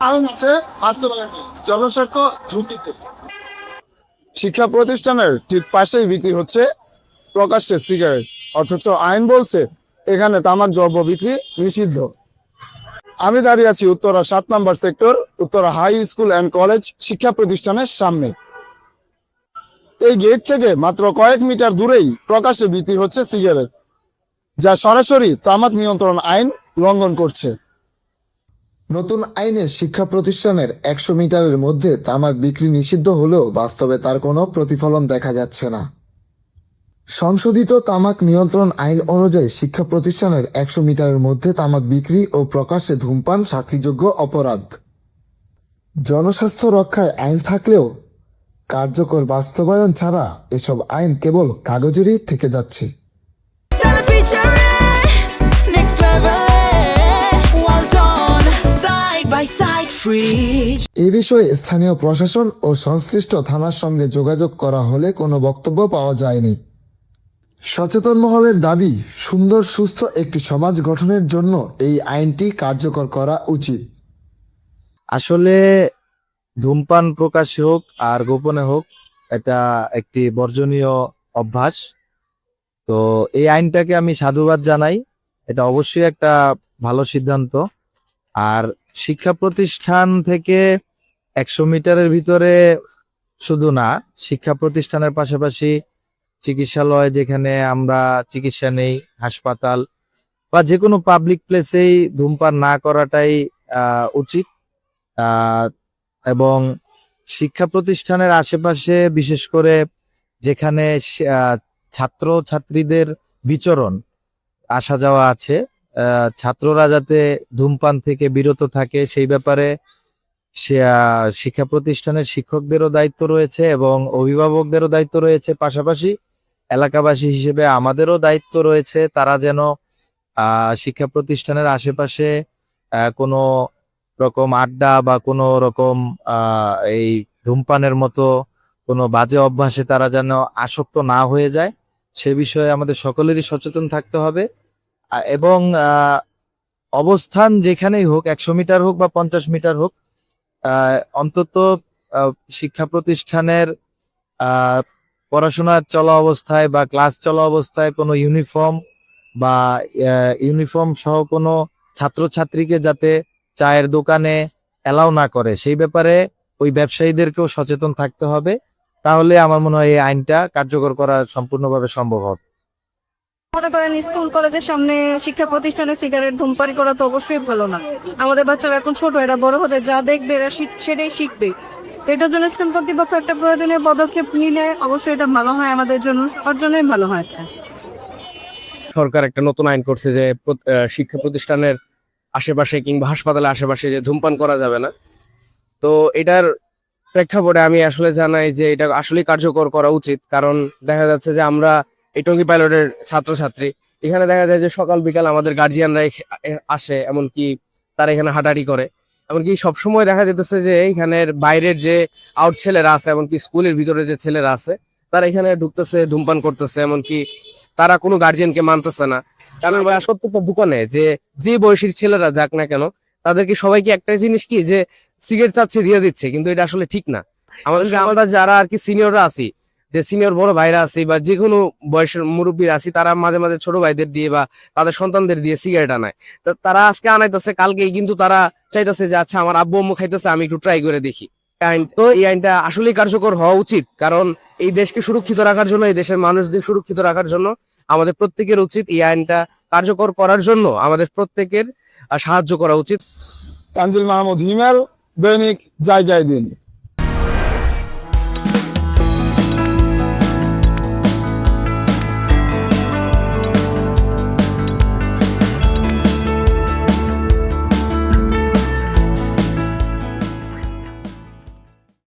আইন আছে বাস্তবায়ন জনস্বার্থ ঝুঁকিতে। শিক্ষা প্রতিষ্ঠানের ঠিক পাশেই বিক্রি হচ্ছে প্রকাশ্যে সিগারেট, অথচ আইন বলছে এখানে তামাক দ্রব্য বিক্রি নিষিদ্ধ। আমি দাঁড়িয়ে আছি উত্তরা 7 নম্বর sector, Uttara high school and college শিক্ষা প্রতিষ্ঠানের সামনে। এই গেট থেকে মাত্র কয়েক মিটার দূরেই প্রকাশ্যে বিক্রি হচ্ছে সিগারেট, যা সরাসরি তামাক নিয়ন্ত্রণ আইন লঙ্ঘন করছে। নতুন আইনে শিক্ষা প্রতিষ্ঠানের 100 মিটারের মধ্যে তামাক বিক্রি নিষিদ্ধ হলেও বাস্তবে তার কোনো প্রতিফলন দেখা যাচ্ছে না। সংশোধিত তামাক নিয়ন্ত্রণ আইন অনুযায়ী শিক্ষা প্রতিষ্ঠানের 100 মিটারের মধ্যে তামাক বিক্রি ও প্রকাশ্যে ধূমপান শাস্তিযোগ্য অপরাধ। জনস্বাস্থ্য রক্ষায় আইন থাকলেও কার্যকর বাস্তবায়ন ছাড়া এসব আইন কেবল কাগজেরই থেকে যাচ্ছে। এ বিষয়ে স্থানীয় প্রশাসন ও সংশ্লিষ্ট থানার সঙ্গে যোগাযোগ করা হলে কোনো বক্তব্য পাওয়া যায়নি। সচেতন মহলের দাবি, সুন্দর সুস্থ একটি সমাজ গঠনের জন্য এই আইনটি কার্যকর করা উচিত। আসলে ধূমপান প্রকাশ্যে হোক আর গোপনে হোক, এটা একটি বর্জনীয় অভ্যাস। তো এই আইনটাকে আমি সাধুবাদ জানাই, এটা অবশ্যই একটা ভালো সিদ্ধান্ত। আর শিক্ষা প্রতিষ্ঠান থেকে 100 মিটারের ভিতরে শুধু না, শিক্ষা প্রতিষ্ঠানের পাশাপাশি চিকিৎসালয়, যেখানে আমরা চিকিৎসা নেই, হাসপাতাল বা যে কোনো পাবলিক প্লেসেই ধূমপান না করাটাই উচিত। এবং শিক্ষা প্রতিষ্ঠানের আশেপাশে, বিশেষ করে যেখানে ছাত্র ছাত্রীদের বিচরণ আসা যাওয়া আছে, ছাত্ররা যাতে ধূমপান থেকে বিরত থাকে সেই ব্যাপারে শিক্ষা প্রতিষ্ঠানের শিক্ষকদেরও দায়িত্ব রয়েছে এবং অভিভাবকদেরও দায়িত্ব রয়েছে। পাশাপাশি এলাকাবাসী হিসেবে আমাদেরও দায়িত্ব রয়েছে, তারা যেন শিক্ষা প্রতিষ্ঠানের আশেপাশে কোনো রকম আড্ডা বা কোনো রকম এই ধূমপানের মতো কোনো বাজে অভ্যাসে তারা যেন আসক্ত না হয়ে যায়, সে বিষয়ে আমাদের সকলেরই সচেতন থাকতে হবে। এবং অবস্থান যেখানেই হোক, 100 মিটার হোক বা 50 মিটার হোক, অন্তত শিক্ষা প্রতিষ্ঠানের পড়াশোনা চলা অবস্থায় বা ক্লাস চলা অবস্থায় কোনো ইউনিফর্ম সহ কোনো ছাত্রছাত্রীকে যাতে চায়ের দোকানে অ্যালাউ না করে, সেই ব্যাপারে ওই ব্যবসায়ীদেরকেও সচেতন থাকতে হবে। তাহলে আমার মনে হয় এই আইনটা কার্যকর করা সম্পূর্ণভাবে সম্ভব হবে। মনে করেন স্কুল কলেজের সামনে শিক্ষা প্রতিষ্ঠানে সিগারেট ধূমপান করা তো অবশ্যই ভালো না। আমাদের বাচ্চারা এখন ছোট, এরা বড় হতে যা দেখবে এরা সেটাই শিখবে। এটার জন্য স্কুল কর্তৃপক্ষ একটা প্রয়োজনীয় পদক্ষেপ নিলে অবশ্যই এটা ভালো হয়, আমাদের জন্য সবার জন্যই ভালো হয়। সরকার একটা নতুন আইন করছে যে শিক্ষা প্রতিষ্ঠানের আশেপাশে কিংবা হাসপাতালের আশেপাশে যে ধূমপান করা যাবে না। তো এটার প্রেক্ষাপটে আমি আসলে জানাই যে এটা আসলে কার্যকর করা উচিত। কারণ দেখা যাচ্ছে যে আমরা এই টঙ্গী পাইলটের ছাত্রছাত্রী, এখানে দেখা যায় যে সকাল বিকাল আমাদের গার্জিয়ানরা আসে, এমনকি তারা এখানে হাঁটাহাঁটি করে। এমনকি সবসময় দেখা যেতেছে যে এখানের বাইরের যে আউট ছেলেরা আছে, এমনকি স্কুলের ভিতরে যে ছেলেরা আছে, তারা এখানে ঢুকতেছে, ধূমপান করতেছে, এমনকি তারা কোনো গার্জিয়ানকে মানতেছে না। কারণ প্রত্যেকটা দোকানে যে বয়সীর ছেলেরা যাক না কেন, তাদেরকে সবাইকে একটা জিনিস কি, যে সিগারেট চাচ্ছে দিয়ে দিচ্ছে, কিন্তু এটা আসলে ঠিক না। আমরা যারা আর কি সিনিয়ররা আছি, যে সিনিয়র বড় ভাইরা আছি বা যে কোনো বয়সের মুরব্বীরা আছি, তারা মাঝে মাঝে ছোট ভাইদের দিয়ে বা তাদের সন্তানদের দিয়ে সিগারেট আনায়। তো তারা আজকে আনাইতেছে, কালকেই কিন্তু তারা চাইতেছে যে আচ্ছা আমার আব্বু আম্মু খাইতেছে, আমি একটু ট্রাই করে দেখি। তো এই আইনটা আসলেই কার্যকর হওয়া উচিত। কারণ এই দেশকে সুরক্ষিত রাখার জন্য, এই দেশের মানুষদের সুরক্ষিত রাখার জন্য আমাদের প্রত্যেকের উচিত এই আইনটা কার্যকর করার জন্য আমাদের প্রত্যেকের সাহায্য করা উচিত। তানজিল মাহমুদ হিমেল, দৈনিক জয় জয় দিন।